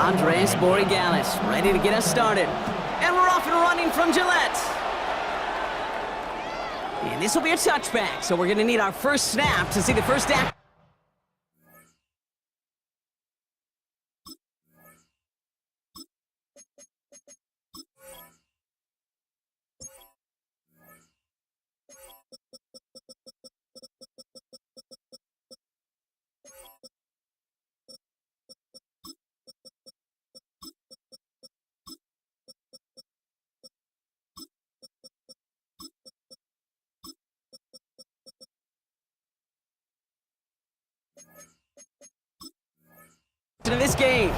Andres Borregalis, ready to get us started. And we're off and running from Gillette. And this will be a touchback, so we're going to need our first snap to see the first down. To this game.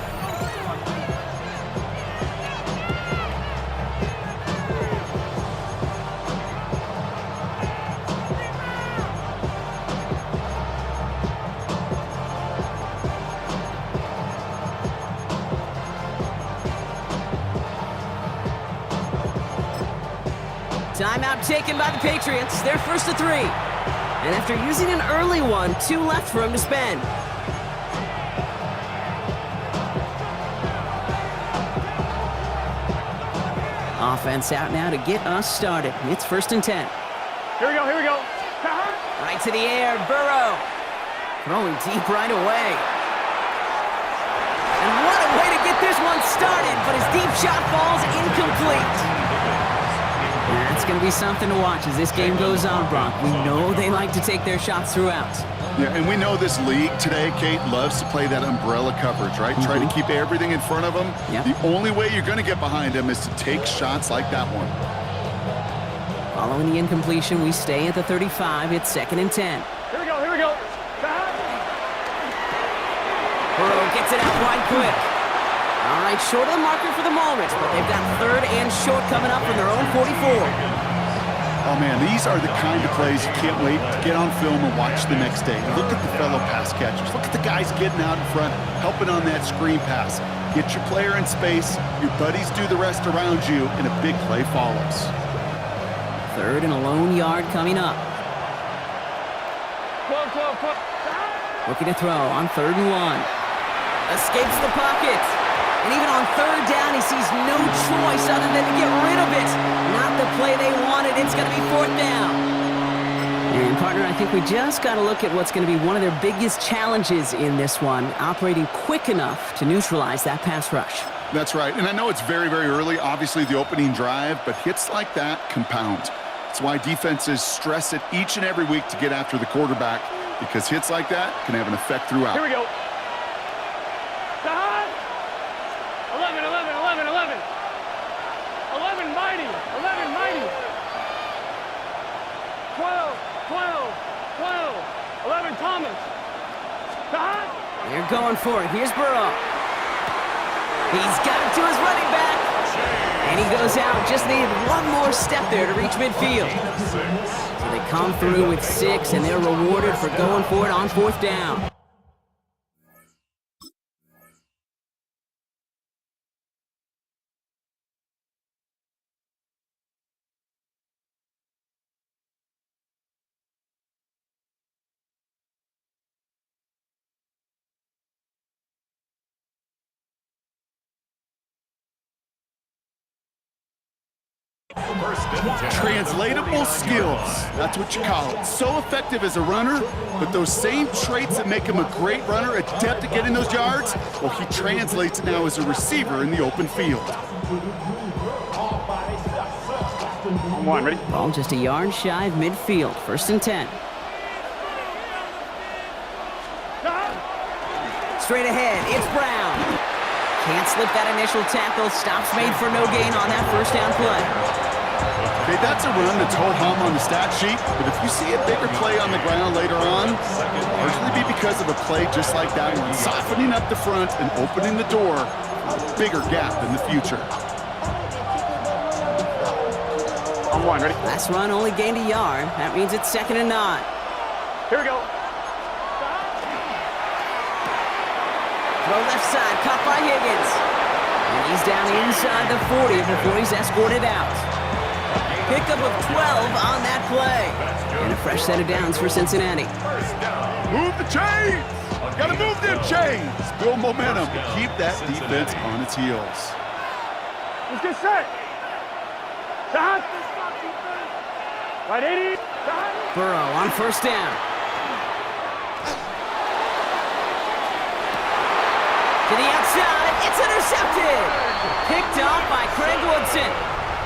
Timeout taken by the Patriots. They're first to 3. And after using an early one, 2 left for him to spend. Offense out now to get us started. It's first and 10. Here we go, here we go. Right to the air, Burrow. Throwing deep right away. And what a way to get this one started, but his deep shot falls incomplete. That's going to be something to watch as this game goes on, Brock. We know they like to take their shots throughout. Yeah, and we know this league today, Kate, loves to play that umbrella coverage, right? Try to keep everything in front of them. Yep. The only way you're going to get behind them is to take shots like that one. Following the incompletion, we stay at the 35. It's second and 10. Here we go, here we go. Burrow gets it out wide quick. All right, short of the marker for the moment, but they've got third and short coming up from their own 44. Oh, man, these are the kind of plays you can't wait to get on film and watch the next day. Look at the fellow pass catchers. Look at the guys getting out in front, helping on that screen pass. Get your player in space, your buddies do the rest around you, and a big play follows. Third and a lone yard coming up. 12. Looking to throw on third and 1. Escapes the pocket. And even on third down, he sees no choice other than to get rid of it. Not the play they wanted. It's going to be fourth down. And, partner, I think we just got to look at what's going to be one of their biggest challenges in this one, operating quick enough to neutralize that pass rush. That's right, and I know it's very, very early, obviously the opening drive, but hits like that compound. That's why defenses stress it each and every week to get after the quarterback, because hits like that can have an effect throughout. Here we go. 11, mighty. 12. 11, Thomas. They're going for it. Here's Burrow. He's got it to his running back. And he goes out. Just needed one more step there to reach midfield. So they come through with 6, and they're rewarded for going for it on fourth down. Translatable skills, that's what you call it. So effective as a runner, but those same traits that make him a great runner, adept at getting those yards, well, he translates now as a receiver in the open field. Come on, ready? Ball just a yard shy of midfield. First and 10. Straight ahead, it's Brown. Can't slip that initial tackle. Stops made for no gain on that first down play. Okay, that's a run that's ho-hum on the stat sheet, but if you see a bigger play on the ground later on, it'll largely be because of a play just like that one, softening up the front and opening the door for a bigger gap in the future. On 1, ready? Last run only gained a yard. That means it's second and 9. Here we go. Throw left side, caught by Higgins. And he's down inside the 40 before he's escorted out. Picked up with 12 on that play. And a fresh set of downs for Cincinnati. Move the chains! Gotta move them chains. Build momentum to keep that defense on its heels. Let's get set. Shot. Right 80. Shot. Burrow on first down. To the outside, it's intercepted. Picked off by Craig Woodson.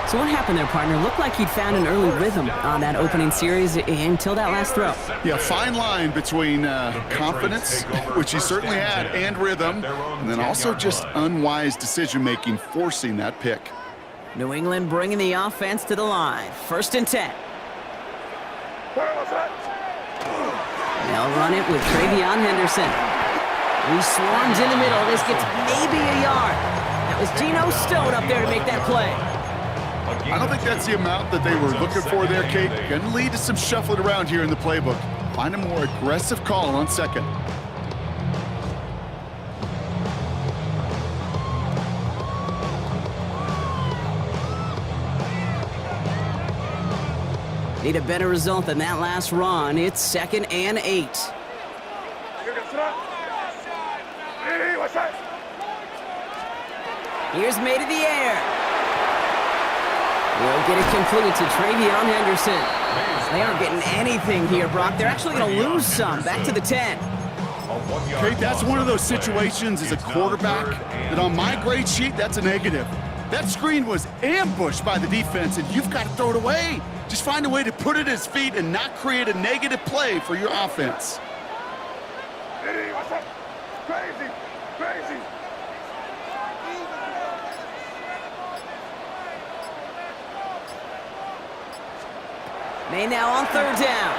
So what happened there, partner? Looked like he'd found an early rhythm on that opening series until that last throw. Yeah, fine line between confidence, which he certainly had, and rhythm, and then also just unwise decision-making, forcing that pick. New England bringing the offense to the line. 1st and 10. They'll run it with Travion Henderson. He swarms in the middle. This gets maybe a yard. That was Geno Stone up there to make that play. I don't think that's the amount that they were looking for there, Kate. Going to lead to some shuffling around here in the playbook. Find a more aggressive call on 2nd. Need a better result than that last run. It's 2nd and 8. Here's made in the air. We'll get it complete to Travion Henderson. They aren't getting anything here, Brock. They're actually going to lose some. Back to the 10. Kate, that's one of those situations as a quarterback that on my grade sheet, that's a negative. That screen was ambushed by the defense, and you've got to throw it away. Just find a way to put it at his feet and not create a negative play for your offense. Crazy. Crazy. May now on 3rd down.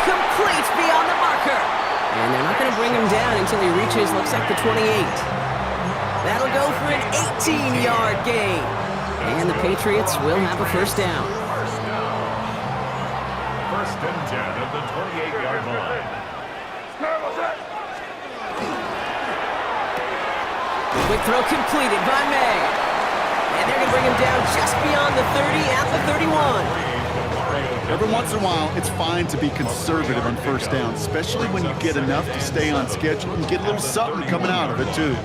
Complete beyond the marker. And they're not going to bring him down until he reaches, looks like the 28. That'll go for an 18-yard gain. And the Patriots will have a 1st down. 1st and 10 at the 28-yard line. Quick throw completed by May. And they're going to bring him down just beyond the 30 at the 31. Every once in a while, it's fine to be conservative on 1st down, especially when you get enough to stay on schedule and get a little something coming out of it, too.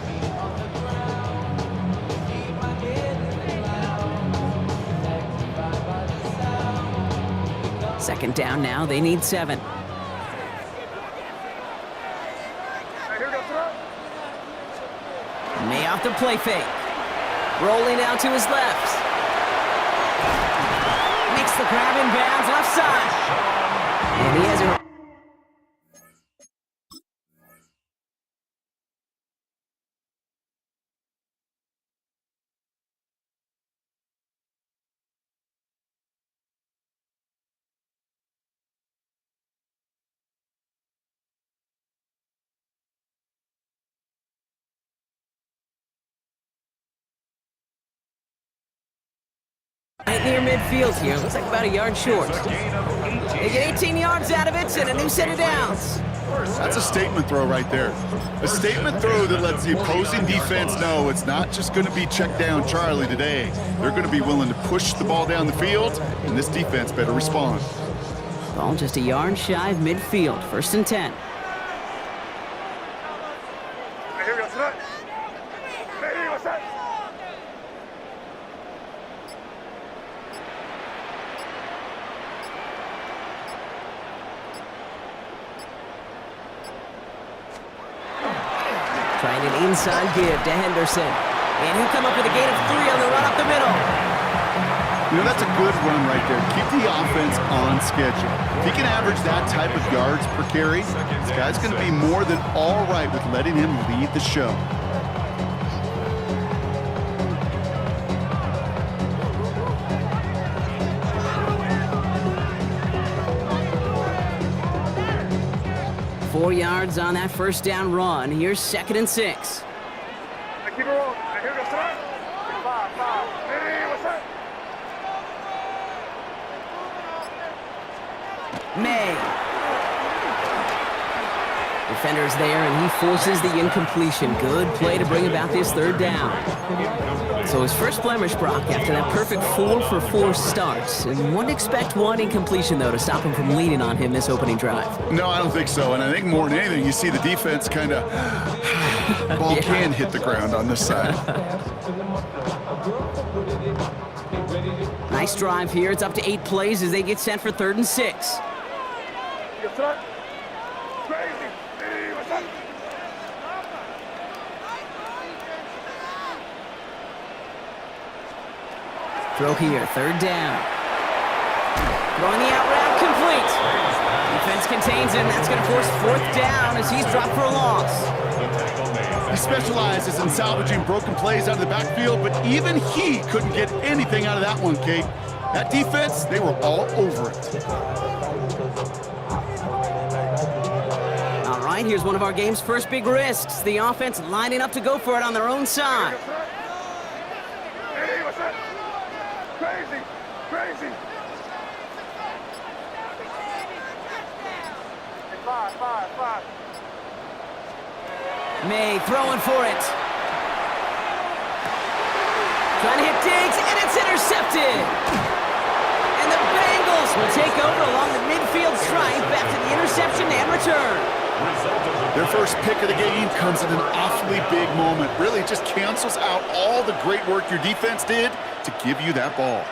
Second down now, they need 7. May off the play fake. Rolling out to his left. Makes the grab in bounds left side. And he has a... Right near midfield here. Looks like about a yard short. They get 18 yards out of it and a new set of downs. That's a statement throw right there. A statement throw that lets the opposing defense know it's not just going to be check down Charlie today. They're going to be willing to push the ball down the field, and this defense better respond. Ball just a yard shy of midfield. 1st and 10. Trying an inside give to Henderson. And he'll come up with a gain of 3 on the run up the middle. You know, that's a good run right there. Keep the offense on schedule. If he can average that type of yards per carry, this guy's going to be more than all right with letting him lead the show. Four yards on that 1st down run. Here's 2nd and 6. Keep it rolling. Here goes 5. Hey, what's up? May. Defender's there, and he forces the incompletion. Good play to bring about this third down. So his first blemish, Brock, after that perfect 4-for-4 start. And wouldn't expect one incompletion, though, to stop him from leaning on him this opening drive. No, I don't think so. And I think more than anything, you see the defense kind of... ball can hit the ground on this side. Nice drive here. It's up to 8 plays as they get set for 3rd and 6. Yes, sir. Crazy. Hey, what's up? Throw here, 3rd down. Throwing the out route, complete. Defense contains him. That's going to force 4th down as he's dropped for a loss. He specializes in salvaging broken plays out of the backfield, but even he couldn't get anything out of that one, Kate. That defense, they were all over it. All right, here's one of our game's first big risks. The offense lining up to go for it on their own side. Hey, what's up? Crazy. Crazy. Five. May throwing for it. Trying to hit Diggs, and it's intercepted. And the Bengals will take over along the midfield stripe after the interception and return. Their first pick of the game comes at an awfully big moment. Really just cancels out all the great work your defense did to give you that ball.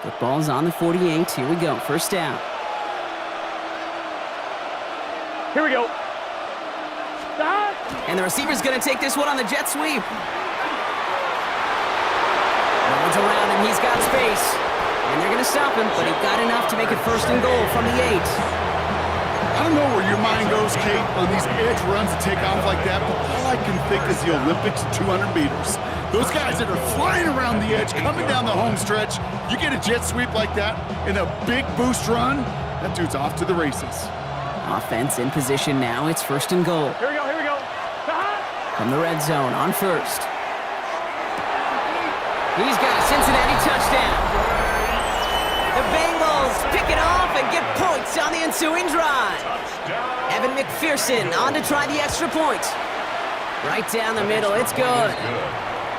The ball's on the 48. Here we go. First down. Here we go. And the receiver's going to take this one on the jet sweep. No one's around him. He's got space. And they're going to stop him, but he got enough to make it 1st and goal from the 8. I don't know where your mind goes, Kate, on these edge runs that take off like that, but all I can think is the Olympics 200 meters. Those guys that are flying around the edge, coming down the home stretch, you get a jet sweep like that in a big boost run, that dude's off to the races. Offense in position now. It's 1st and goal. Here we go. From the red zone on 1st. He's got a Cincinnati touchdown. The Bengals pick it off and get points on the ensuing drive. Evan McPherson on to try the extra point. Right down the middle. It's good.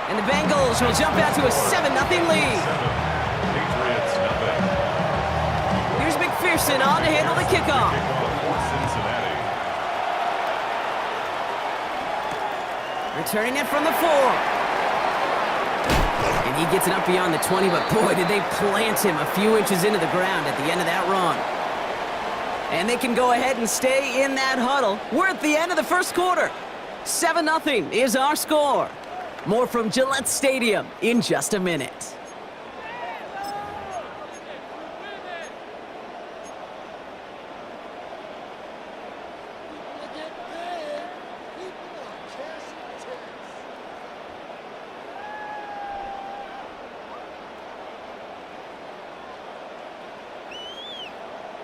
And the Bengals will jump out to a 7-0 lead. Here's McPherson on to handle the kickoff. Returning it from the 4. And he gets it up beyond the 20, but boy, did they plant him a few inches into the ground at the end of that run. And they can go ahead and stay in that huddle. We're at the end of the first quarter. 7-0 is our score. More from Gillette Stadium in just a minute.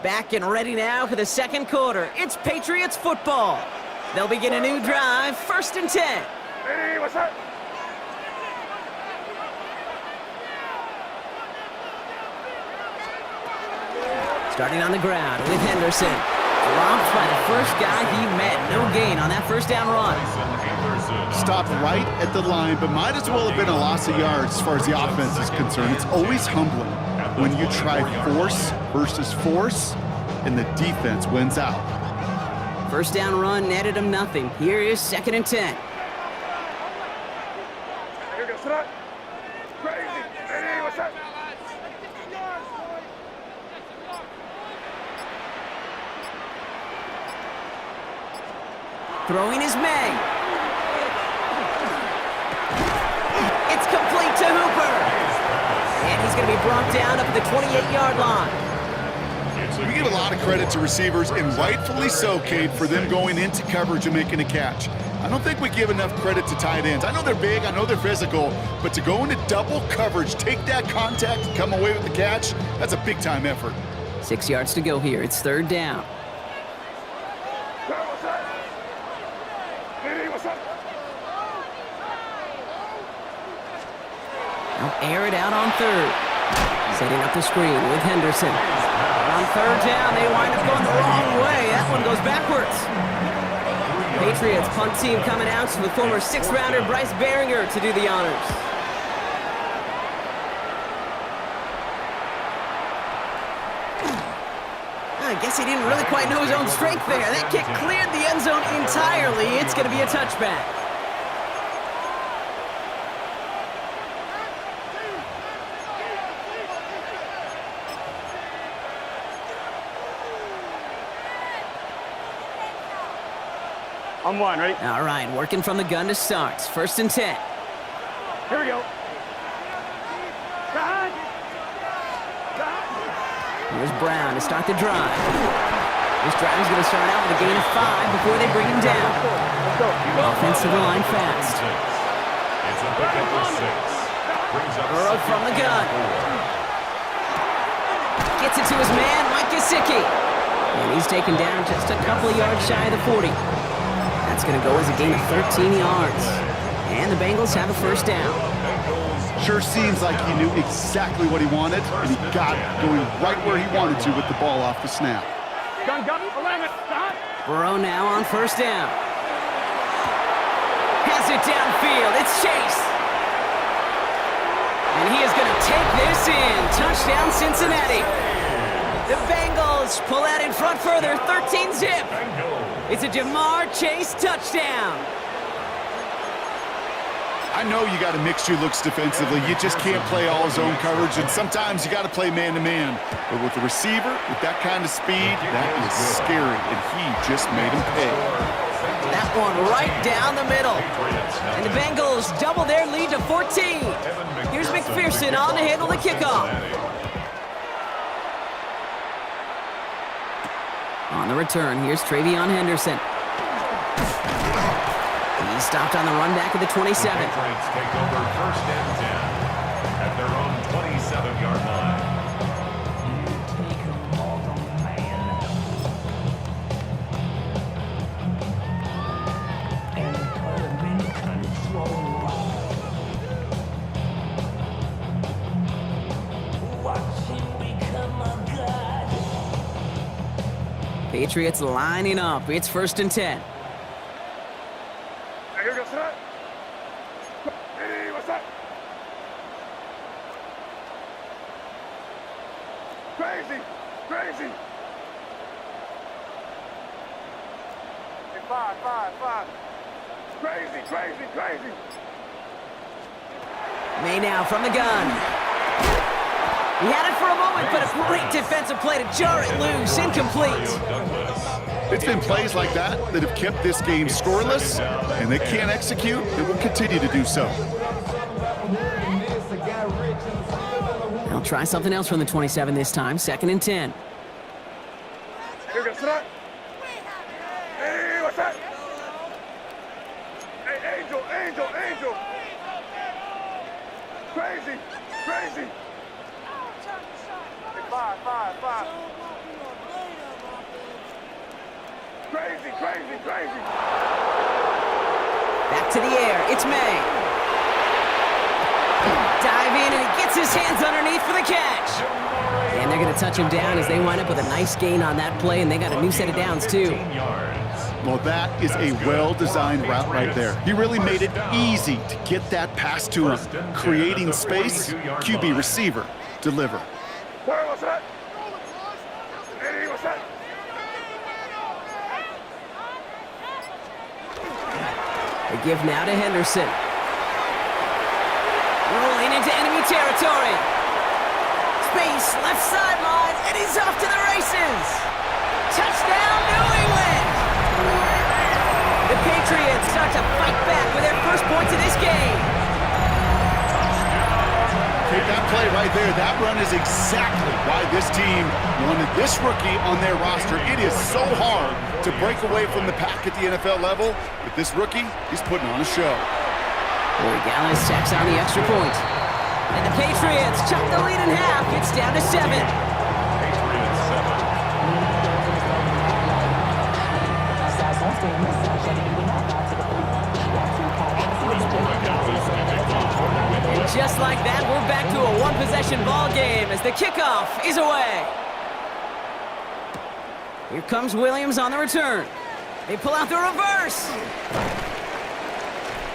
Back and ready now for the second quarter. It's Patriots football. They'll begin a new drive, 1st and 10. Hey, what's up? Starting on the ground with Henderson. Dropped by the first guy he met. No gain on that 1st down run. Stopped right at the line, but might as well have been a loss of yards as far as the offense is concerned. It's always humbling when you try force versus force, and the defense wins out. 1st down run netted him nothing. Here is 2nd and 10. Here goes tonight. Crazy. Hey, what's up? Throwing is May. It's complete to Hooper. And he's going to be brought down up at the 28-yard line. We give a lot of credit to receivers, and rightfully so, Cade, for them going into coverage and making a catch. I don't think we give enough credit to tight ends. I know they're big, I know they're physical, but to go into double coverage, take that contact, and come away with the catch, that's a big-time effort. 6 yards to go here. It's 3rd down. What's up? Hey, what's up? Now air it out on 3rd. Setting up the screen with Henderson. On third down, they wind up going the wrong way. That one goes backwards. Patriots punt team coming out to the former sixth-rounder Bryce Behringer to do the honors. I guess he didn't really quite know his own strength there. That kick cleared the end zone entirely. It's going to be a touchback. On one, ready? All right, working from the gun to start. First and 10. Here we go. Here's Brown to start the drive. This drive is going to start out with a gain of 5 before they bring him down. Let's go. Offensive line fast. It's a pickup for 6. Brings up Burrow from the gun. Gets it to his man, Mike Gesicki. And he's taken down just a couple of yards shy of the 40. That's going to go as a gain of 13 yards. And the Bengals have a first down. Sure seems like he knew exactly what he wanted, and he got going right where he wanted to with the ball off the snap. Gun, 11. Stop. Burrow now on first down. Has it downfield. It's Chase. And he is going to take this in. Touchdown, Cincinnati. The Bengals pull out in front further, 13-zip. It's a Jamar Chase touchdown. I know you got to mix your looks defensively. You just can't play all zone coverage, and sometimes you got to play man-to-man. But with the receiver, with that kind of speed, that is scary, and he just made him pay. That one right down the middle. And the Bengals double their lead to 14. Here's McPherson on to handle the kickoff. On the return, here's Travion Henderson. He's stopped on the run back at the 27. Patriots take over first and 10 at their own 27-yard line. Patriots lining up. It's first and 10. Here we go, set. Hey, what's up? Crazy. Hey, five. Crazy. May now from the gun. He had it for a moment, but a great defensive play to jar it loose. Incomplete. It's been plays like that that have kept this game scoreless, and they can't execute. They will continue to do so. They'll try something else from the 27 this time. Second and 10. Here we go, set. Hey, what's up? Hey, Angel. Crazy. Hey, five. Crazy. Back to the air. It's May. Dive in, and he gets his hands underneath for the catch. And they're going to touch him down as they wind up with a nice gain on that play, and they got a new set of downs, too. Well, that is a well-designed route right there. He really made it easy to get that pass to him. Creating space, QB receiver, deliver. Where was that? Hey, what's that? They give now to Henderson. Rolling into enemy territory. Space, left sideline, and he's off to the races. Touchdown, New England! The Patriots start to fight back with their first points of this game. Okay, that play right there, that run is exactly why this team wanted this rookie on their roster. It is so hard to break away from the pack at the NFL level. But this rookie, he's putting on a show. Corey Gallis tacks on the extra point. And the Patriots chop the lead in half. It's down to 7. Patriots 7. just like that, we're back to a one-possession ball game as the kickoff is away. Here comes Williams on the return. They pull out the reverse.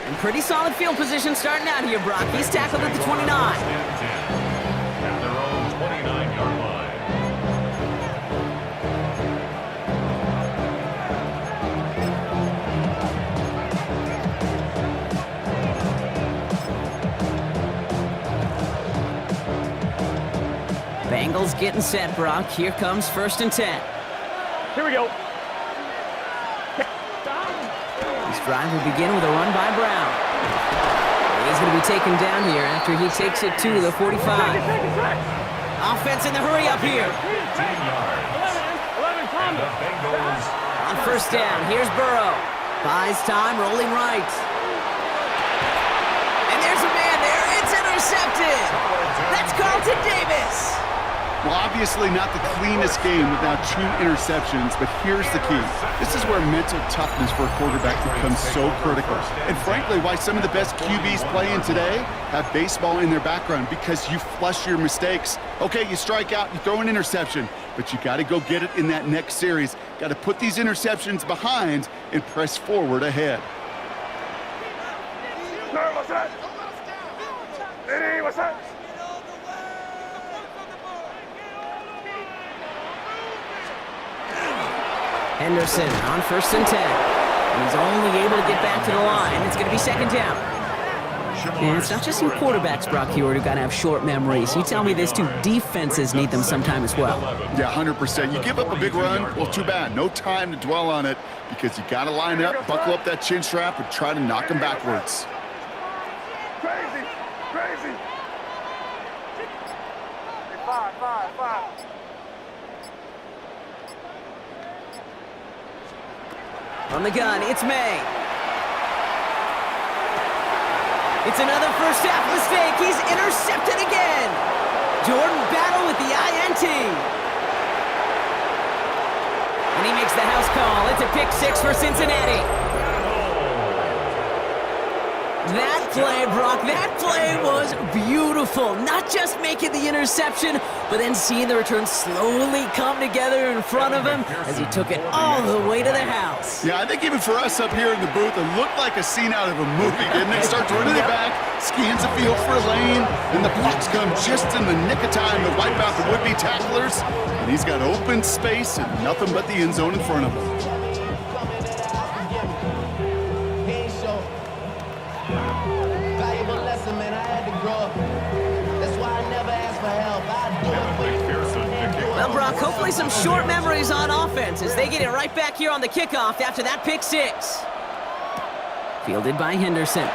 And pretty solid field position starting out here, Brock. He's tackled at the 29. At their own 29-yard line. Bengals getting set, Brock. Here comes 1st and 10. Here we go. This drive will begin with a run by Brown. He's going to be taken down here after he takes it to the 45. Offense in the hurry up here. 15 yards. And the Bengals On 1st down, here's Burrow. Buys time, rolling right. And there's a man there. It's intercepted. That's Carlton Davis. Well, obviously not the cleanest game with now 2 interceptions, but here's the key. This is where mental toughness for a quarterback becomes so critical. And frankly, why some of the best QBs playing today have baseball in their background, because you flush your mistakes. Okay, you strike out, you throw an interception, but you got to go get it in that next series. Got to put these interceptions behind and press forward ahead. Sir, what's that? Eddie, what's that? Henderson on 1st and 10. And he's only able to get back to the line. It's going to be 2nd down. And it's not just your quarterbacks, Brock Hewitt, who got to have short memories. You tell me this too, defenses need them sometime as well. Yeah, 100%. You give up a big run, well, too bad. No time to dwell on it, because you got to line up, buckle up that chin strap, and try to knock them backwards. Crazy, crazy. Hey, five. On the gun, it's May. It's another first half mistake. He's intercepted again. Jordan Battle with the INT. And he makes the house call. It's a pick 6 for Cincinnati. That play, Brock, that play was beautiful. Not just making the interception, but then seeing the return slowly come together in front of him as he took it all the way to the house. Yeah, I think even for us up here in the booth, it looked like a scene out of a movie, didn't it? Starts running it back, scans the field for a lane, and the blocks come just in the nick of time to wipe out the would-be tacklers. And he's got open space and nothing but the end zone in front of him. Well, Brock, hopefully some short memories on offense as they get it right back here on the kickoff after that pick 6. Fielded by Henderson.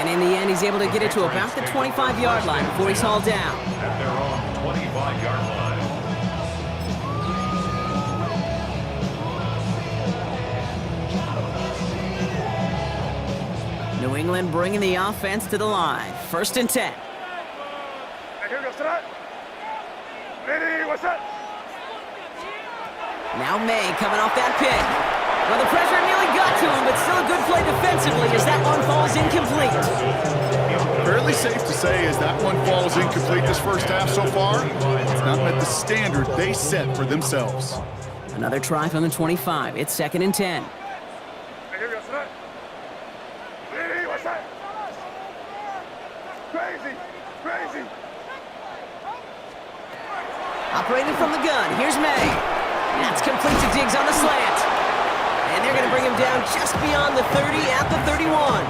And in the end, he's able to get it to about the 25-yard line before he's hauled down. at their own 25-yard line. New England bringing the offense to the line. 1st and 10. Hey, here goes tonight. Ready, what's up? Now May coming off that pick. Well, the pressure nearly got to him, but still a good play defensively as that one falls incomplete. Fairly safe to say as that one falls incomplete this first half so far, it's not met the standard they set for themselves. Another try from the 25. It's 2nd and 10. Hey, here goes tonight. Ready, what's up? Crazy, crazy. Operating from the gun, here's May. That's complete to Diggs on the slant. And they're going to bring him down just beyond the 30 at the 31.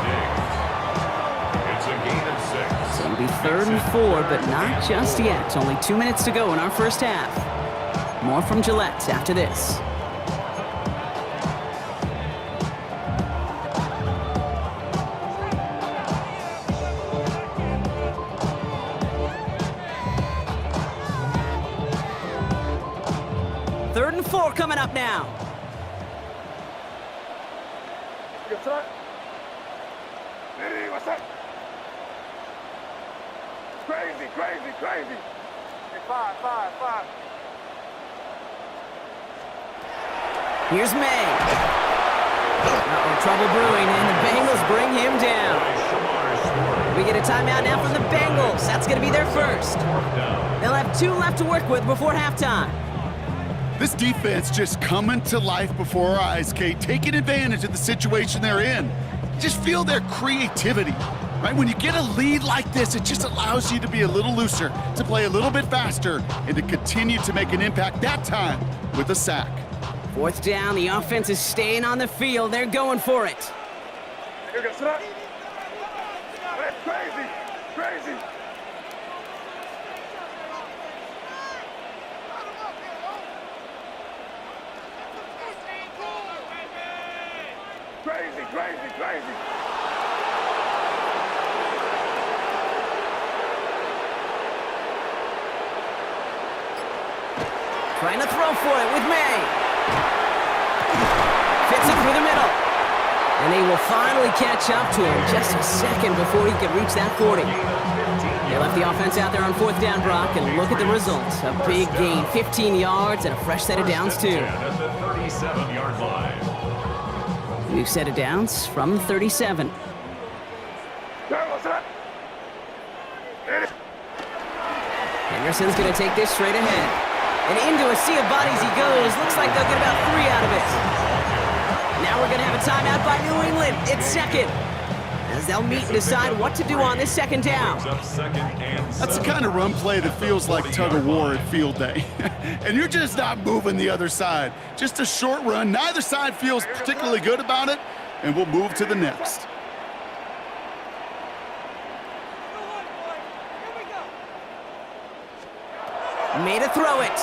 It's a gain of 6. So it'll be 3rd and 4, but not just yet. Only 2 minutes to go in our first half. More from Gillette after this. Third and 4 coming up now. Here goes tonight. Ready, what's up? Crazy, crazy, crazy. Hey, five. Here's May. Uh-oh, trouble brewing, and the Bengals bring him down. We get a timeout now from the Bengals. That's going to be their first. They'll have 2 left to work with before halftime. This defense just coming to life before our eyes, Kate, taking advantage of the situation they're in. Just feel their creativity, right? When you get a lead like this, it just allows you to be a little looser, to play a little bit faster, and to continue to make an impact that time with a sack. 4th down, the offense is staying on the field. They're going for it. Here we go, sit up. That's crazy, crazy. Crazy, crazy, crazy. Trying to throw for it with May. Fits it through the middle. And they will finally catch up to him just a second before he could reach that 40. They left the offense out there on 4th down, Brock, and look at the results. A big gain, 15 yards, and a fresh set of downs, too. At the 37-yard line. New set of downs from 37. Henderson's going to take this straight ahead. And into a sea of bodies he goes. Looks like they'll get about 3 out of it. Now we're going to have a timeout by New England. It's second. As they'll meet and decide what to do on this 2nd down. That's the kind of run play that feels like tug-of-war at field day. And you're just not moving the other side. Just a short run. Neither side feels particularly good about it, and we'll move to the next. Made a throw it.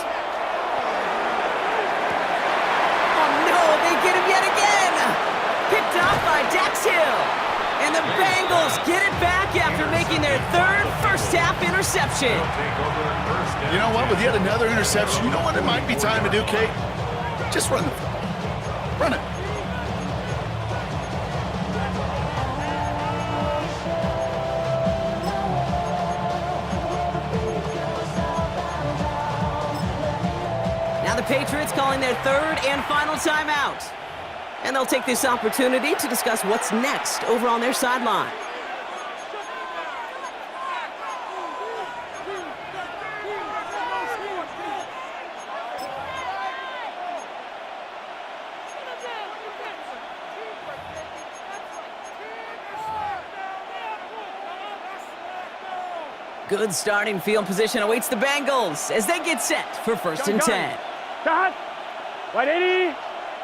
Oh no, they get him yet again. Picked off by Dax Hill. And the Bengals get it back after making their 3rd first-half interception. You know what? With yet another interception, you know what it might be time to do, Kate? Just run the play. Run it. Now the Patriots calling their 3rd and final timeout. And they'll take this opportunity to discuss what's next over on their sideline. Good starting field position awaits the Bengals as they get set for 1st and 10. Cut. 180.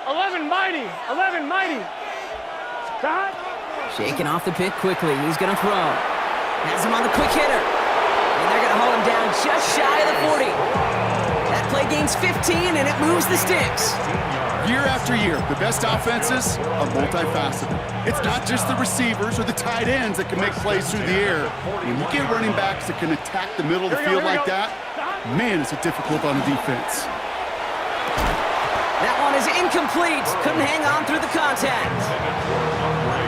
11 mighty. 11 mighty. Cut. Shaking off the pick quickly. He's going to throw. Has him on the quick hitter. And they're going to hold him down just shy of the 40. That play gains 15, and it moves the sticks. Year after year, the best offenses are multifaceted. It's not just the receivers or the tight ends that can make plays through the air. When you get running backs that can attack the middle of the field like that, man, it's difficult on the defense. That one is incomplete. Couldn't hang on through the contact.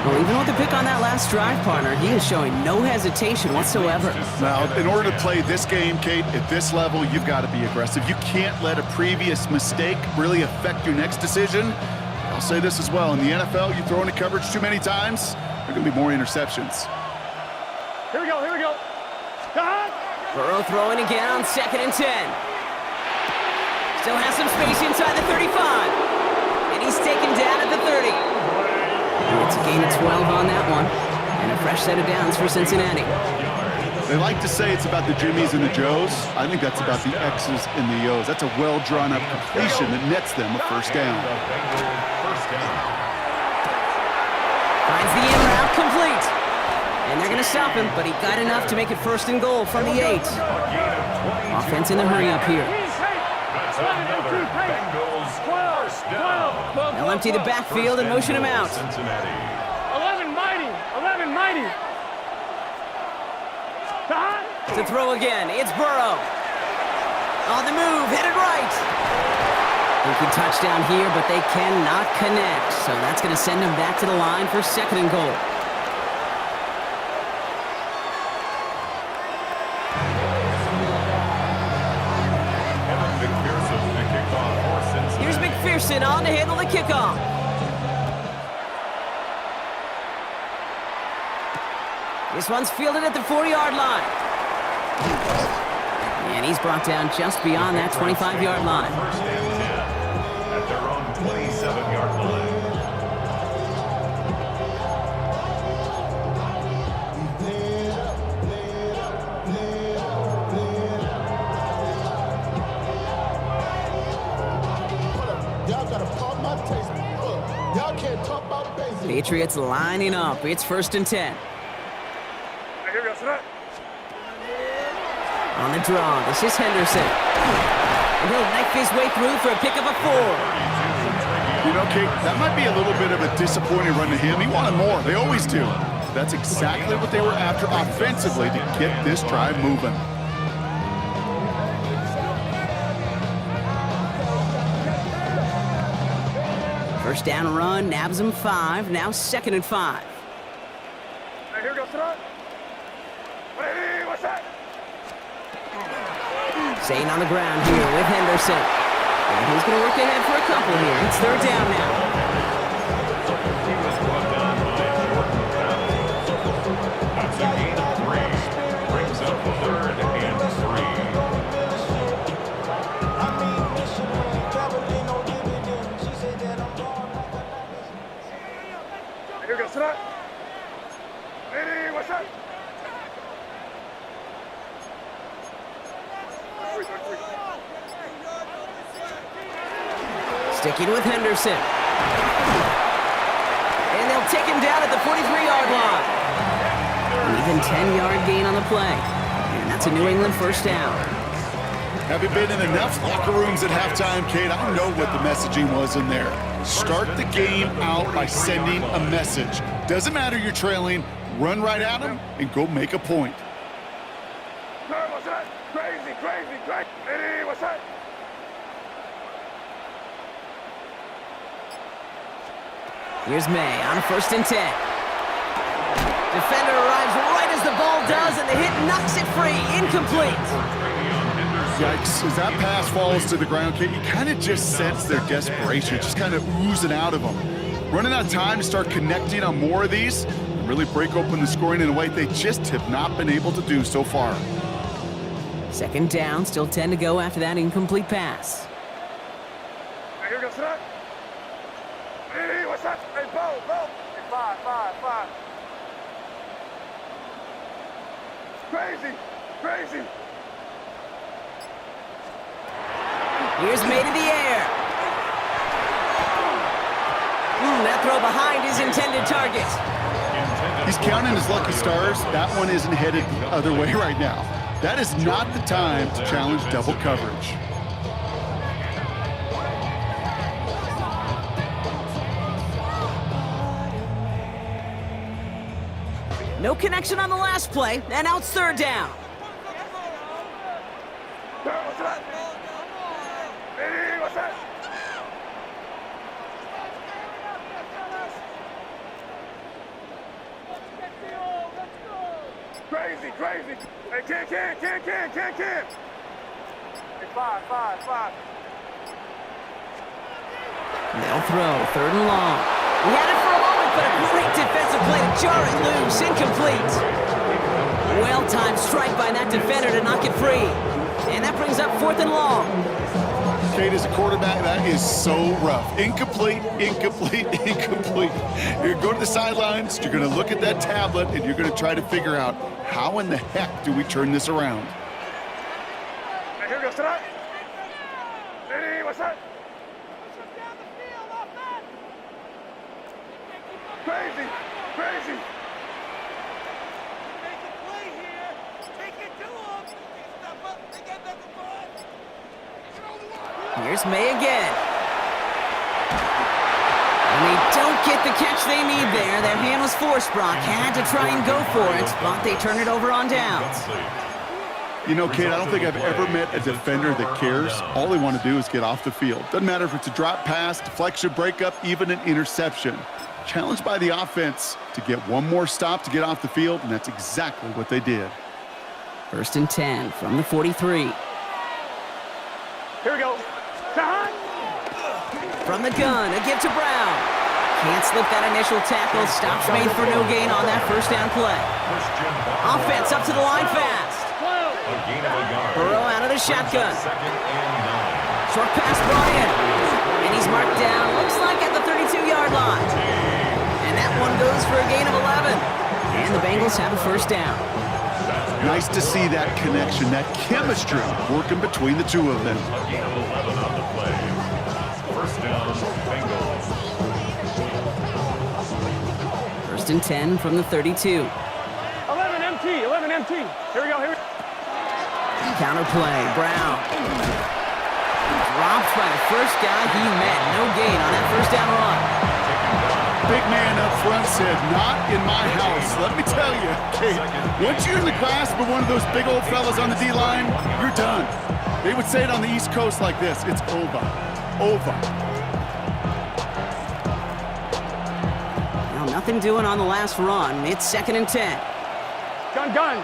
Well, even with the pick on that last drive, partner, he is showing no hesitation whatsoever. Now, in order to play this game, Kate, at this level, you've got to be aggressive. You can't let a previous mistake really affect your next decision. I'll say this as well. In the NFL, you throw into coverage too many times, there are going to be more interceptions. Here we go, here we go. Cut. Burrow throwing again on 2nd and 10. Still has some space inside the 35. And he's taken down at the 30. And it's a gain of 12 on that one. And a fresh set of downs for Cincinnati. They like to say it's about the Jimmies and the Joes. I think that's about the X's and the O's. That's a well-drawn-up completion that nets them a 1st down. Finds the in route complete. And they're going to stop him, but he got enough to make it 1st and goal from the 8. Offense in the hurry up here. They'll empty the backfield and motion him out. 11 mighty. 11 mighty. To throw again, it's Burrow. On the move, headed right. Thinking touchdown here, but they cannot connect. So that's going to send him back to the line for 2nd and goal. Here's McPherson on to handle the kickoff. This one's fielded at the 40-yard line. And he's brought down just beyond that 25-yard line. First and 10 at their own 27-yard line. Patriots lining up. It's 1st and 10. Hey, here we go. Sit up. On the draw, this is Henderson. And he'll knife his way through for a pick of a 4. You know, Kate, that might be a little bit of a disappointing run to him. He wanted more. They always do. That's exactly what they were after offensively to get this drive moving. First down run, nabs him 5. Now 2nd and 5. Hey, here we go. Sit up. Hey, what's that? Staying on the ground here with Henderson. And he's going to work ahead for a couple here. It's 3rd down now. He was brought down by Jordan Powell. That's a gain of 3. Brings up 3rd and 3. Here we go. Sit up. Hey, what's that? Sticking with Henderson. And they'll take him down at the 43-yard line. An even 10-yard gain on the play. And that's a New England first down. Having been in enough locker rooms at halftime, Kate, I know what the messaging was in there. Start the game out by sending a message. Doesn't matter you're trailing, run right at them and go make a point. Hey, what's that? Crazy, crazy, crazy. Hey, what's that? Here's May on 1st and 10. Defender arrives right as the ball does, and the hit knocks it free. Incomplete. Yikes, as that pass falls to the ground, Kate, you kind of just sense their desperation, just kind of oozing out of them. Running out of time to start connecting on more of these and really break open the scoring in a way they just have not been able to do so far. 2nd down, still 10 to go after that incomplete pass. Hey, here we go. Sit up. Hey, what's that? Hey, Bo. Hey, 5. Crazy, crazy. Here's May to the air. That throw behind his intended target. He's counting his lucky stars. That one isn't headed the other way right now. That is not the time to challenge double coverage. No connection on the last play, and now it's 3rd down. What's that? Hey, what's that? Crazy, crazy. Hey, can. Hey, 5. They'll throw 3rd and long. He had it for a moment, but a great defensive play to jar it loose. Incomplete. Well-timed strike by that defender to knock it free. And that brings up 4th and long. Kate, as a quarterback, that is so rough. Incomplete. You're going to go to the sidelines, you're going to look at that tablet, and you're going to try to figure out how in the heck do we turn this around. Hey, here we go. Sit up. Hey, what's that? Crazy. Here's May again. And they don't get the catch they need there. Their hand was forced, Brock. Had to try and go for it, but they turn it over on downs. You know, Kate, I don't think I've ever met a defender that cares. All they want to do is get off the field. Doesn't matter if it's a drop pass, deflection, breakup, even an interception. Challenged by the offense to get one more stop to get off the field, and that's exactly what they did. 1st and 10 from the 43. Here we go. From the gun, a give to Brown. Can't slip that initial tackle. Stops made for no gain on that first down play. Offense up to the line fast. A gain of a yard. Burrow out of the shotgun. Second and 9. Short pass Bryant. And he's marked down, looks like at the 32-yard line. And that one goes for a gain of 11. And the Bengals have a first down. Nice to see that connection, that chemistry working between the two of them. A gain of 11 on the play. First down, Bengals. First and 10 from the 32. 11 MT, 11 MT. Here we go, here we go. Counter play, Brown. Dropped by the first guy he met. No gain on that first down run. Big man up front said, not in my house. Let me tell you, Kate, once you're in the grasp of one of those big old fellas on the D-line, you're done. They would say it on the East Coast like this, it's over. Over. Well, nothing doing on the last run. It's second and 10. Gun.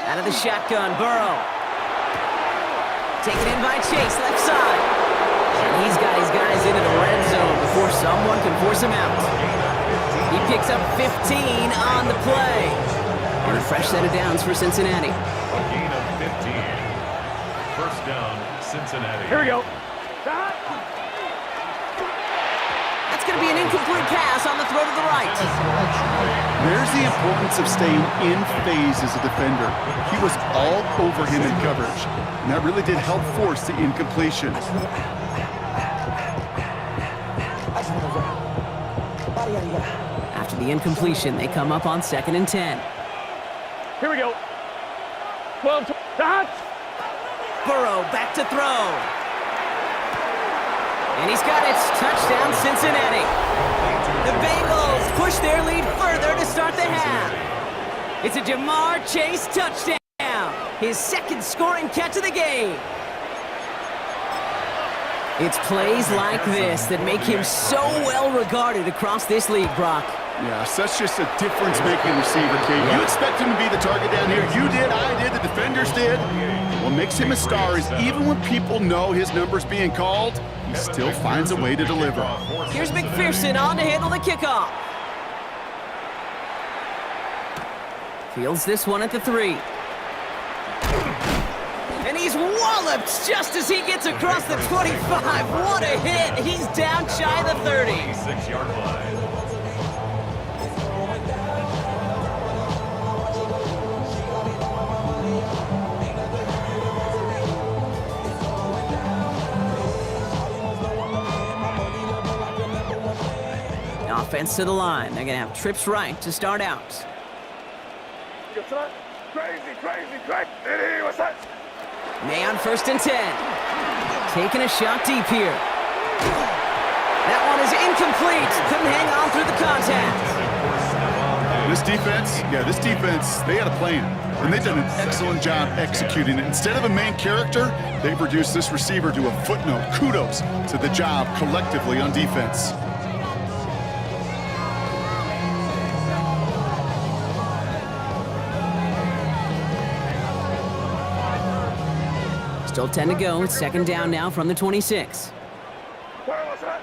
Out of the shotgun, Burrow. Taken in by Chase, left side. And he's got his guys into the red zone before someone can force him out. He picks up 15 on the play. And a fresh set of downs for Cincinnati. A gain of 15. First down, Cincinnati. Here we go. That's going to be an incomplete pass on the throw to the right. There's the importance of staying in phase as a defender. He was all over him in coverage, and that really did help force the incompletion. After the incompletion, they come up on second and 10. Here we go. 12, dot. Burrow back to throw. And he's got it. Touchdown, Cincinnati. The Bengals push their lead further to start the half. It's a Jamar Chase touchdown. His second scoring catch of the game. It's plays like this that make him so well regarded across this league, Brock. Yeah, such just a difference-making receiver, Kate. You expect him to be the target down here. You did, I did, the defenders did. What makes him a star is even when people know his number's being called, he still finds a way to deliver. Here's McPherson on to handle the kickoff. Fields this one at the 3. And he's walloped just as he gets across the 25. What a hit. He's down shy of the 30. 6-yard line. Offense to the line. They're going to have trips right to start out. Crazy. Diddy, what's that? May on first and 10. Taking a shot deep here. That one is incomplete. Couldn't hang on through the contact. This defense, they had a plan. And they've done an excellent job executing it. Instead of a main character, they've reduced this receiver to a footnote. Kudos to the job collectively on defense. Still 10 to go. It's second down now from the 26. What's that?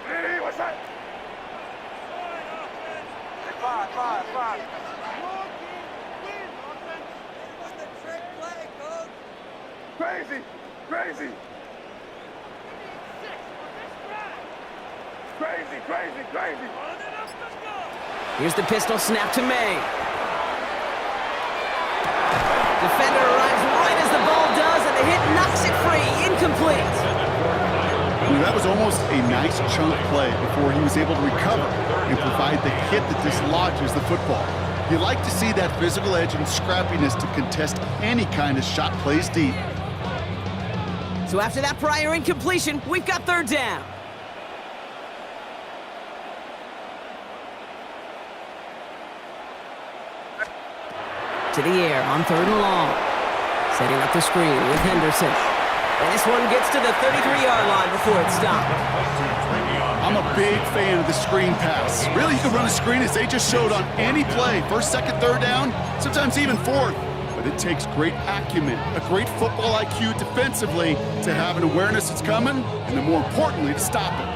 Diddy, what's that? 5. Crazy. Here's the pistol snap to May. Defender arrives right as the ball does, and the hit knocks it free. Incomplete. That was almost a nice chunk play before he was able to recover and provide the hit that dislodges the football. You like to see that physical edge and scrappiness to contest any kind of shot plays deep. So after that prior incompletion, we've got third down. To the air on third and long. Setting up the screen with Henderson. And this one gets to the 33-yard line before it's stopped. I'm a big fan of the screen pass. Really, you can run a screen as they just showed on any play. First, second, third down, sometimes even fourth. But it takes great acumen, a great football IQ defensively to have an awareness it's coming, and then more importantly, to stop it.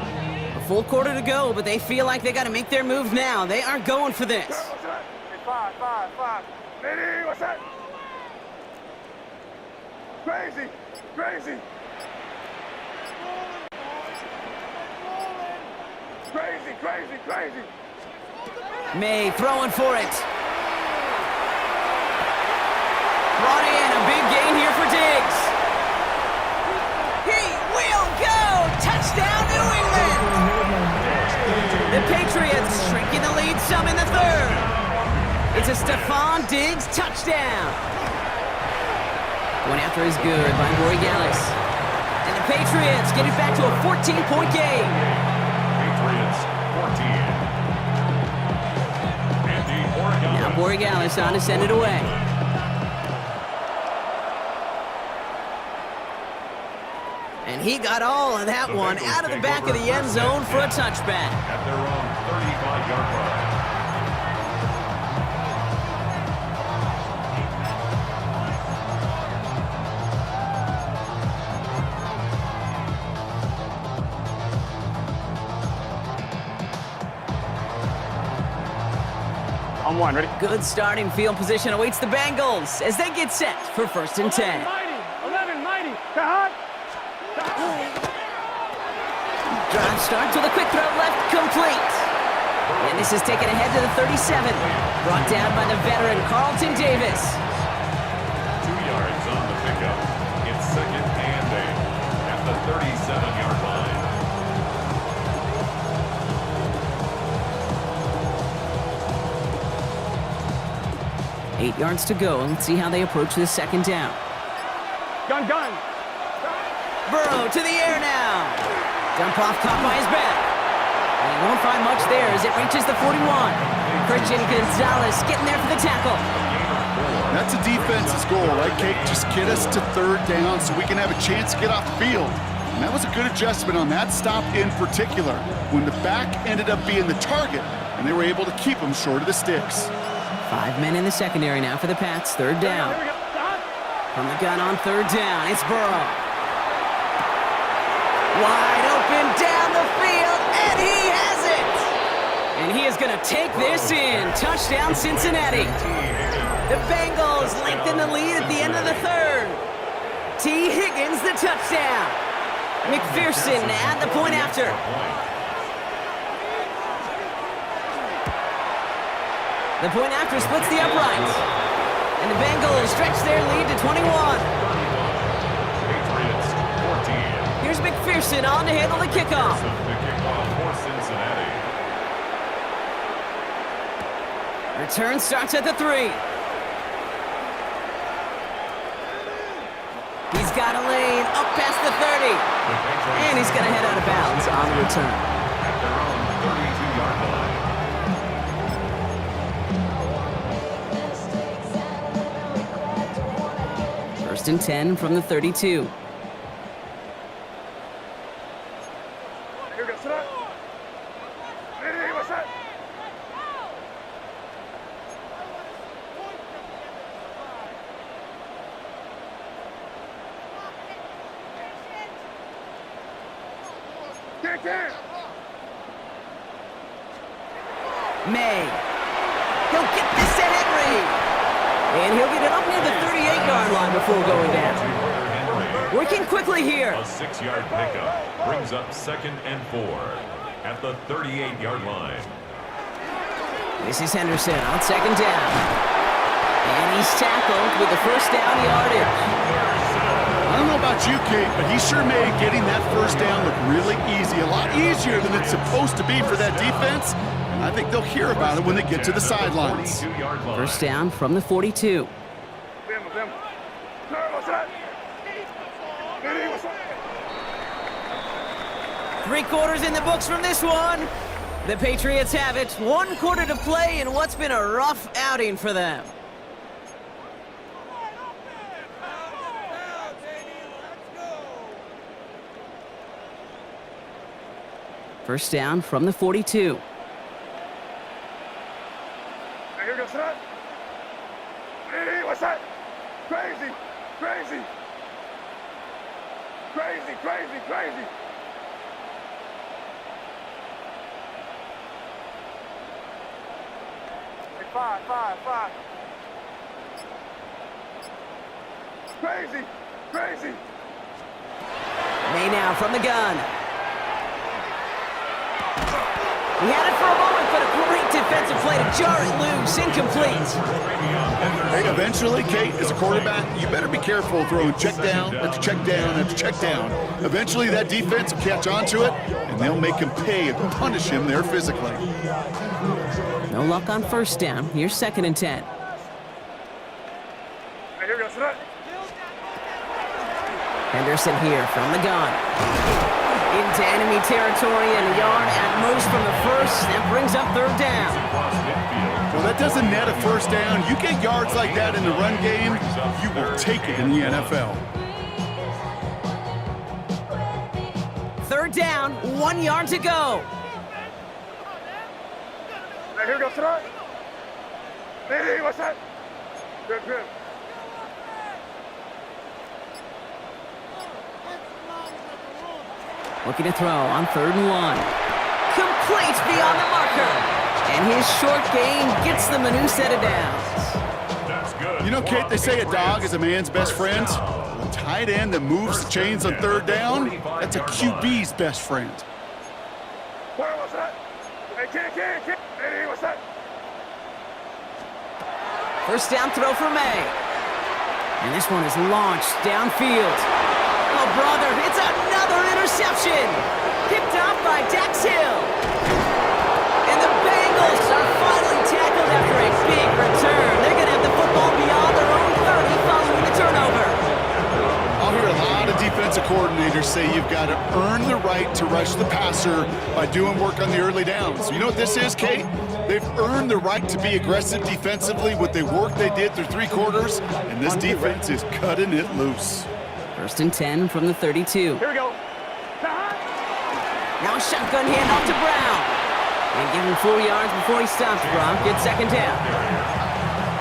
A full quarter to go, but they feel like they got to make their move now. They are going for this. What's that? Hey, five. Lady, what's that? Crazy. Crazy. May throwing for it. Brought in a big gain here for Diggs. He will go! Touchdown, New England! The Patriots shrinking the lead some in the third. It's a Stephon Diggs touchdown. Going after is good by Borregales. And the Patriots get it back to a 14-point game. Patriots 14. Andy Borregales. Now Borregales on to send it away. And he got all of that one out of the back of the end zone for a touchback. At their own 35-yard line. On one, ready? Good starting field position awaits the Bengals as they get set for 1st and 10. 11, mighty. Cut. Drive starts with a quick throw left, complete. And this is taken ahead to the 37. Brought down by the veteran Carlton Davis. 2 yards on the pickup. It's 2nd and 8 at the 37-yard line. Eight yards to go, and let's see how they approach this 2nd down. Gun. Burrow to the air now. Dump off caught by his back. And he won't find much there as it reaches the 41. Christian Gonzalez getting there for the tackle. That's a defense's goal, right, Kate? Just get us to 3rd down so we can have a chance to get off the field. And that was a good adjustment on that stop in particular, when the back ended up being the target, and they were able to keep him short of the sticks. 5 men in the secondary now for the Pats. 3rd down. From the gun on 3rd down, it's Burrow. Wide open down the field, and he has it! And he is going to take this in. Touchdown, Cincinnati. The Bengals lengthen the lead at the end of the 3rd. T. Higgins, the touchdown. McPherson at the point after. The point after splits the uprights. And the Bengals stretch their lead to 21. Patriots 14. Here's McPherson on to handle the kickoff. The kickoff for Cincinnati. Return starts at the 3. He's got a lane up past the 30. And he's going to head out of bounds on the return. At their own 32-yard line. 1st and 10 from the 32. Lady, what's that? Get. May. He'll get this to Henry. And he'll get it up near the 38-yard line before going down. Working quickly here. A 6-yard pickup brings up 2nd and 4 at the 38-yard line. This is Henderson on 2nd down. And he's tackled with the 1st down yardage. I don't know about you, Kate, but he sure made getting that 1st down look really easy. A lot easier than it's supposed to be for that defense. And I think they'll hear about it when they get to the sidelines. 1st down from the 42. What's that? Lady, what's that? 3 quarters in the books from this one. The Patriots have it. 1 quarter to play in what's been a rough outing for them. First down from the 42. Here goes that. Lady, what's that? Crazy. 5. Crazy. May now from the gun. He had it for a moment, but a great defensive play to jar it loose. Incomplete. Hey, eventually, Kate, as a quarterback, you better be careful throwing check down after check down after check down. Eventually, that defense will catch on to it, and they'll make him pay and punish him there physically. No luck on first down. Here's 2nd and 10. Here we go, Sir. Henderson here from the gun. Into enemy territory and a yard at most from the first. That brings up 3rd down. Well, that doesn't net a first down. You get yards like that in the run game, you will take it in the NFL. 3rd down, 1 yard to go. Here we go, Sir. Hey, what's that? Good. Looking to throw on 3rd and 1. Complete beyond the marker. And his short gain gets them a new set of downs. That's good. You know, Kate, they say a dog is a man's best friend. A tight end that moves the chains on 3rd down, that's a QB's best friend. What's that? Hey, kid. Hey, what's that? First down throw for May. And this one is launched downfield. Oh, brother, it's another interception. Picked off by Dax Hill. And the Bengals are finally tackled after a big return. They're going to have the football beyond their own 30 following the turnover. I'll hear a lot of defensive coordinators say you've got to earn the right to rush the passer by doing work on the early downs. You know what this is, Kate? They've earned the right to be aggressive defensively with the work they did through 3 quarters, and this defense is cutting it loose. 1st and 10 from the 32. Here we go. Now a shotgun handoff to Brown. And give him 4 yards before he stops, Brock. Good 2nd down.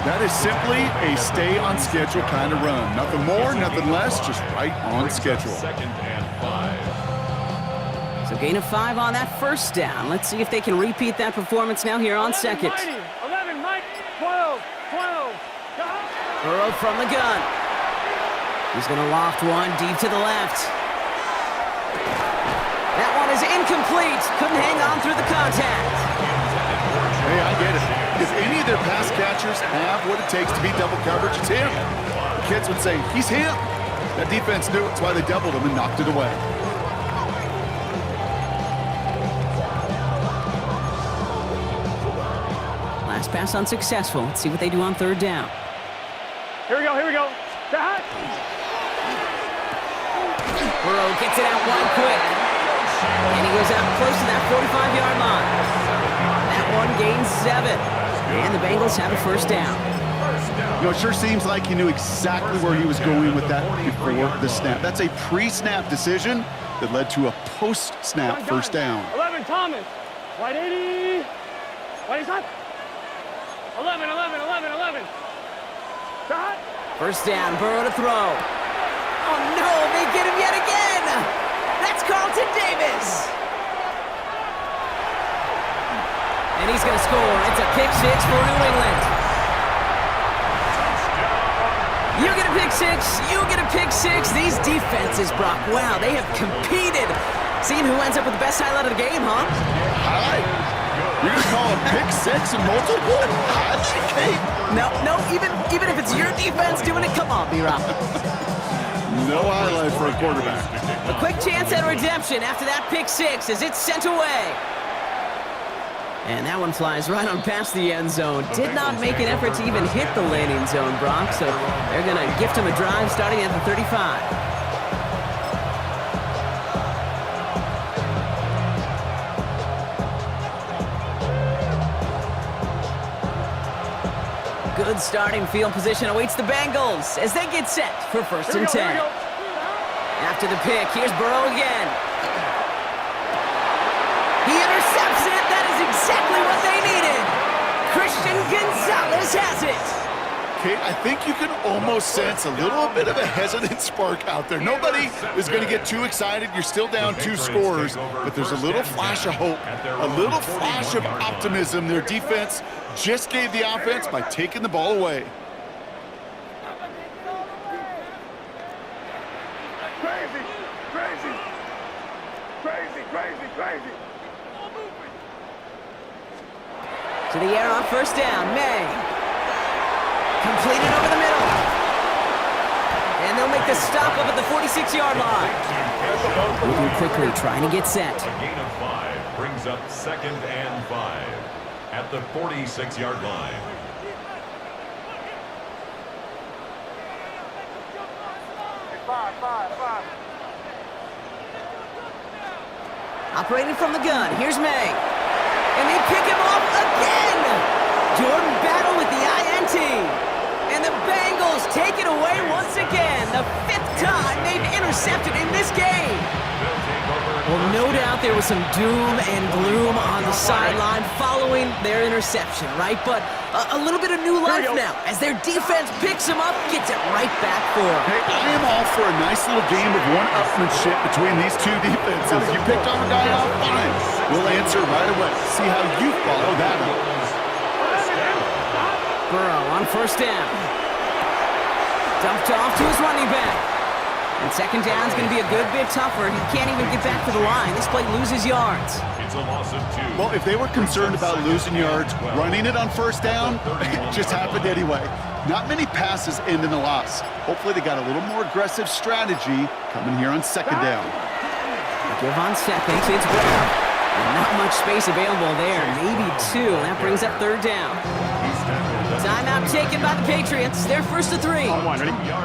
That is simply a stay on schedule kind of run. Nothing more, nothing less, just right on schedule. 2nd and 5. So gain of 5 on that first down. Let's see if they can repeat that performance now here on 2nd. 11, Mike. 12. Burrow from the gun. He's going to loft one deep to the left. That one is incomplete. Couldn't hang on through the contact. Hey, I get it. If any of their pass catchers have what it takes to beat double coverage, it's him. The kids would say, he's him. That defense knew it. That's why they doubled him and knocked it away. Last pass unsuccessful. Let's see what they do on 3rd down. Here we go. Burrow gets it out wide quick. And he goes out close to that 45-yard line. That one gains 7. And the Bengals have a first down. You know, it sure seems like he knew exactly where he was going with that before the snap. That's a pre-snap decision that led to a post-snap first down. 11, Thomas. White 80. White is up. 11. First down, Burrow to throw. Oh no, they get him yet again! That's Carlton Davis! And he's gonna score. It's a pick 6 for New England. You get a pick 6, you get a pick 6. These defenses, Brock, wow, they have competed. Seeing who ends up with the best highlight of the game, huh? Highlight? You're going to call a pick 6 and multiple? Highlight, Kate? No, even if it's your defense doing it, come on, B-Rock. No highlight for a quarterback. A quick chance at redemption after that pick 6 as it's sent away. And that one flies right on past the end zone. Did not make an effort to even hit the landing zone, Brock, so they're going to gift him a drive starting at the 35. Good starting field position awaits the Bengals as they get set for 1st and 10. After the pick, here's Burrow again. He intercepts it. That is exactly what they needed. Christian Gonzalez has it. Kate, I think you can almost sense a little bit of a hesitant spark out there. Nobody is going to get too excited. You're still down 2 scores, but there's a little flash of hope, a little flash of optimism. Their defense just gave the offense by taking the ball away. Crazy, crazy, crazy, crazy, crazy. To the air on first down. May. Completed over the middle. And they'll make the stop up at the 46-yard line. Moving quickly, trying to get set. A gain of 5 brings up 2nd and 5 at the 46-yard line. Five. Operating from the gun. Here's May. And they pick him off again. Jordan Battle with the INT. And the Bengals take it away once again. The 5th time they've intercepted in this game. Well, no doubt there was some doom and gloom on the sideline following their interception, right? But a little bit of new life now as their defense picks them up, gets it right back for them. Hey, I am all for a nice little game of one-upmanship between these two defenses. You picked on a guy off, fine. We'll answer right away. See how you follow that up. Burrow on first down. Dumped off to his running back. And second down is going to be a good bit tougher. He can't even get back to the line. This play loses yards. It's a loss of 2. Well, if they were concerned about losing yards, running it on first down, it just happened anyway. Not many passes end in a loss. Hopefully they got a little more aggressive strategy coming here on second down. Give on second. It's Brown. And not much space available there. Maybe 2. And that brings up third down. Timeout taken by the Patriots. They're first to 3.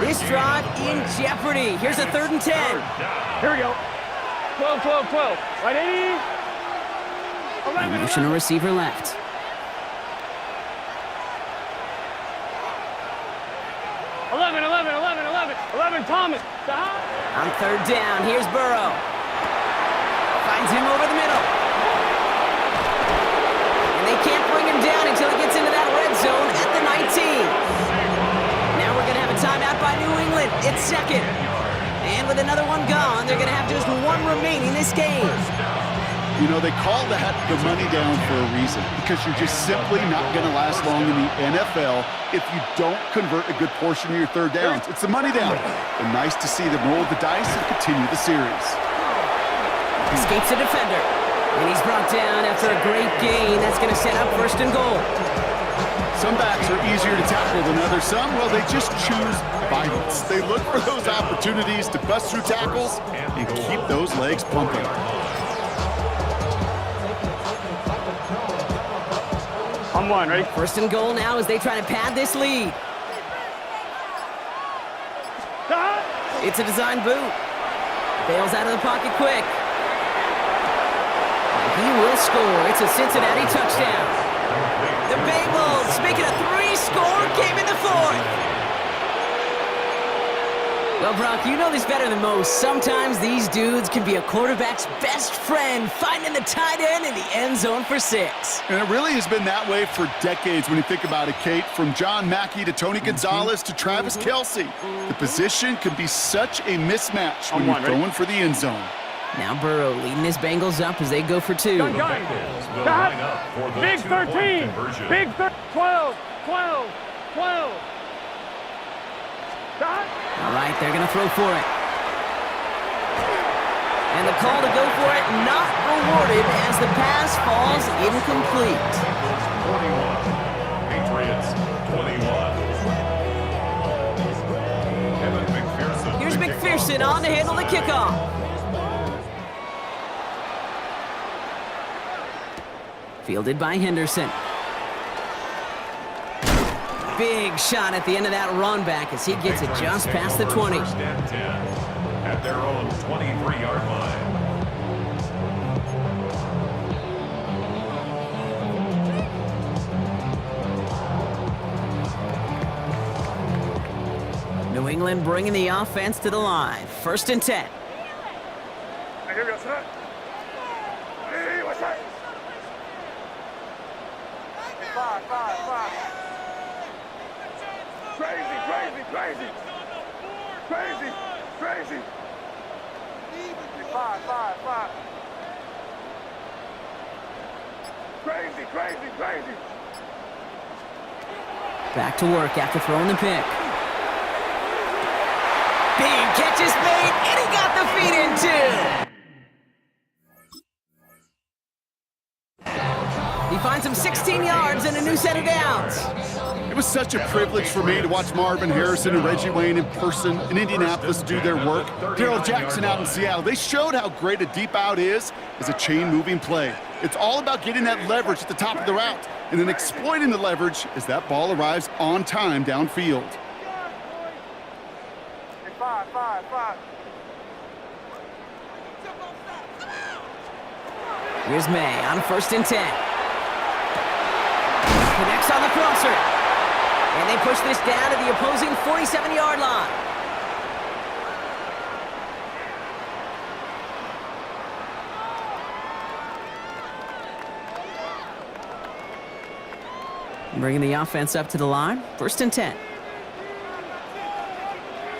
This drive in jeopardy. Here's a 3rd and 10. Here we go. 12. Ready? Motion a receiver left. Eleven. Thomas. On third down, here's Burrow. Finds him over the middle. And they can't bring him down until he gets into that red zone at the 19. Now we're going to have a timeout by New England. It's second. And with another one gone, they're going to have just 1 remaining this game. You know, they call that the money down for a reason, because you're just simply not going to last long in the NFL if you don't convert a good portion of your third downs. It's the money down. And nice to see them roll the dice and continue the series. Escapes a defender. And he's brought down after a great gain. That's going to set up first and goal. Some backs are easier to tackle than others. Some, well, they just choose violence. They look for those opportunities to bust through tackles and keep those legs pumping. On 1, ready? First and goal now as they try to pad this lead. It's a design boot. Bails out of the pocket quick. He will score. It's a Cincinnati touchdown. The Bengals making a 3-score game in the 4th. Well, Brock, you know this better than most. Sometimes these dudes can be a quarterback's best friend, finding the tight end in the end zone for 6. And it really has been that way for decades when you think about it, Kate. From John Mackey to Tony Gonzalez to Travis Kelce. The position can be such a mismatch when you're throwing for the end zone. Now Burrow leading his Bengals up as they go for 2. The Bengals will line up for the Big 13. conversion. Big 12. All right, they're going to throw for it. And the call to go for it not rewarded as the pass falls incomplete. 21. Patriots 21. Here's McPherson on to handle the kickoff. Fielded by Henderson. Big shot at the end of that run back as he gets it just past the 20. First and 10 at their own 23-yard line. New England bringing the offense to the line. First and 10. Here we go, son. Hey, what's that? 5. Crazy, crazy, crazy. Crazy, crazy. 5, 5, 5. Crazy, crazy, crazy. Back to work after throwing the pick. Big catch is made, and he got the feet in too. He finds him 16 yards and a new set of downs. It was such a privilege for me to watch Marvin Harrison and Reggie Wayne in person in Indianapolis do their work. Darrell Jackson out in Seattle. They showed how great a deep out is as a chain-moving play. It's all about getting that leverage at the top of the route and then exploiting the leverage as that ball arrives on time downfield. 5, 5, 5. Here's May on 1st and 10. Connects on the crosser. And they push this down to the opposing 47-yard line. Bringing the offense up to the line. 1st and 10.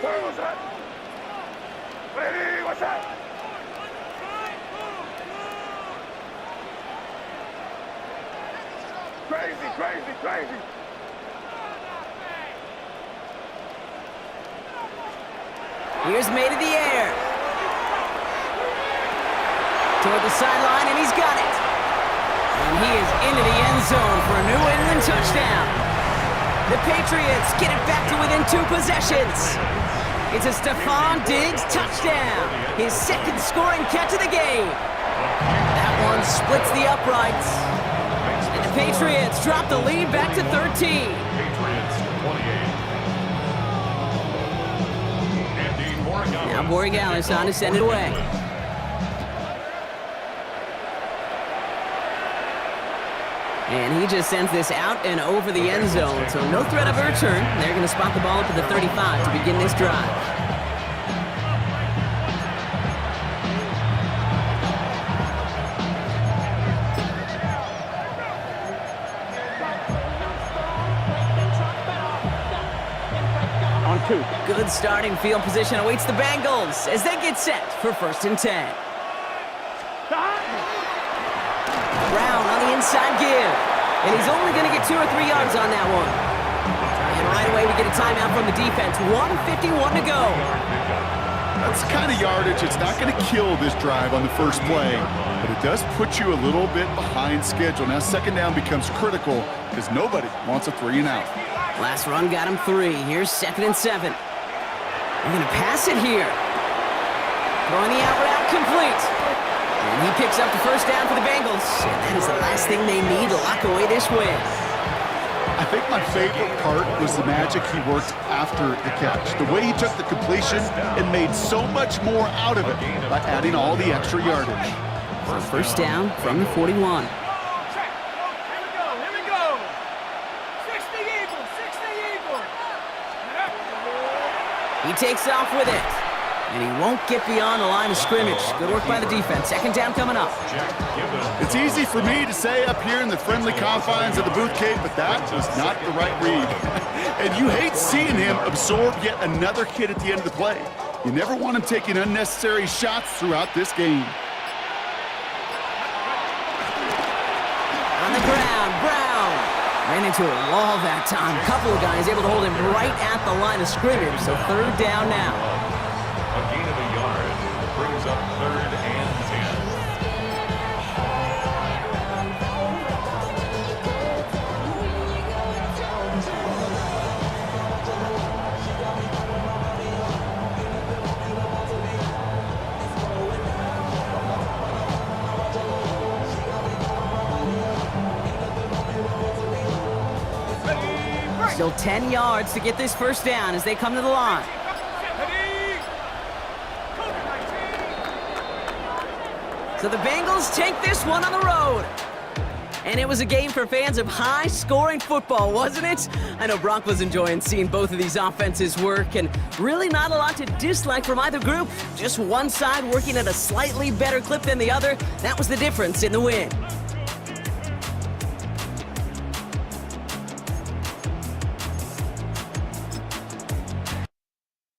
Sorry, what's that? Ready, what's that? Crazy, crazy, crazy. Here's May to the air. Toward the sideline, and he's got it. And he is into the end zone for a New England touchdown. The Patriots get it back to within 2 possessions. It's a Stephon Diggs touchdown, his 2nd scoring catch of the game. That one splits the uprights. And the Patriots drop the lead back to 13. Patriots 28. Now Borregales on to send it away. And he just sends this out and over the end zone, so no threat of a return. They're going to spot the ball up at the 35 to begin this drive. On 2. Good starting field position awaits the Bengals as they get set for 1st and 10. Brown on the inside give. And he's only going to get 2 or 3 yards on that one. And right away we get a timeout from the defense. 1:51 to go. That's the kind of yardage it's not going to kill this drive on the first play, but it does put you a little bit behind schedule. Now 2nd down becomes critical because nobody wants a 3 and out. Last run got him 3. Here's 2nd and 7. They're going to pass it here. Throwing the out route complete. And he picks up the 1st down for the Bengals. And that is the last thing they need to lock away this win. I think my favorite part was the magic he worked after the catch. The way he took the completion and made so much more out of it by adding all the extra yardage. So 1st down from the 41. He takes off with it, and he won't get beyond the line of scrimmage. Good work by the defense. 2nd down coming up. It's easy for me to say up here in the friendly confines of the booth cave, but that was not the right read. And you hate seeing him absorb yet another hit at the end of the play. You never want him taking unnecessary shots throughout this game. On the ground, Brown ran into a wall that time. A couple of guys able to hold him right at the line of scrimmage, so 3rd down now. A gain of a yard brings up 3rd and 10. Still 10 yards to get this 1st down as they come to the line. So the Bengals take this one on the road. And it was a game for fans of high-scoring football, wasn't it? I know Brock was enjoying seeing both of these offenses work, and really not a lot to dislike from either group. Just one side working at a slightly better clip than the other. That was the difference in the win.